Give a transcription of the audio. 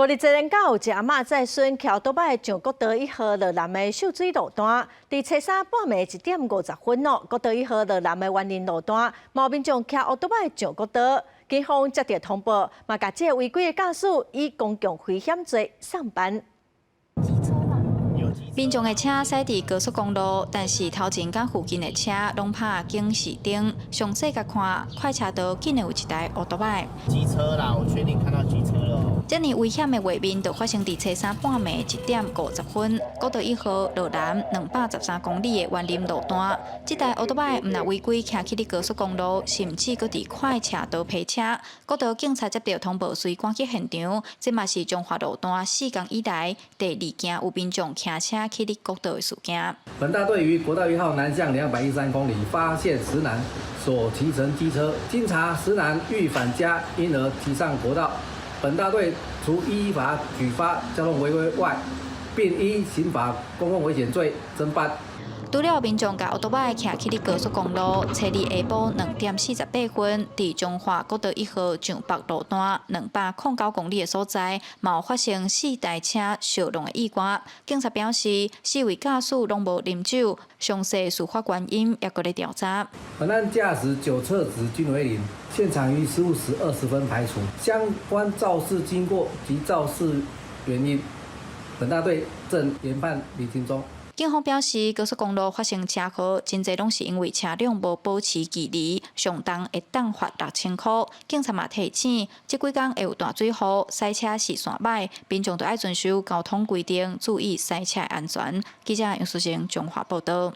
5日前日有一阿嬷在孙桥倒摆上国道1号落南的秀水路段，伫初三半暝1点50分国道1号落南的园林路段，毛民众骑乌倒摆上国道，警方接到通报，嘛甲这违规的驾驶以公共危险罪上班。 民众的车驶伫高速公路，但是头前甲附近的车拢拍警示灯。详细甲看，快车道竟然有一台乌托摆。机车啦，我确定看到机车了。这呢危险的画面，就发生伫初三半暝1点50分，国道1号落南213公里的园林路段。这台乌托摆唔但违规骑去伫高速公路，甚至搁伫快车道劈车。国道警察接到通报，随赶去现场。这嘛是中华路段4天以来第2件有民众骑车去入国道的事件。本大队于国道1号南向213公里发现石男所骑乘机车，经查石男欲返家，因而骑上国道。本大队除依法举发交通违规外，并依刑法公共危险罪侦办。 除了民众甲乌托摆骑去伫高速公路，初二下晡2点48分，伫中华国道1号上北路段209公里的所在，嘛有发生4台车相撞的意外。警察表示，4位驾驶拢无饮酒，详细事发原因也搁咧调查。本案驾驶酒测值均为0，现场于15时20分排除相关肇事经过及肇事原因。本大队正研判厘清中。 警方表示，高速公路发生车祸，真侪拢是因为车辆无保持距离，上重会当罚6000块。警察嘛提醒，这几天会有大水雨，塞车视线歹，民众都要遵守交通规定，注意塞车安全。记者杨淑成，中华报道。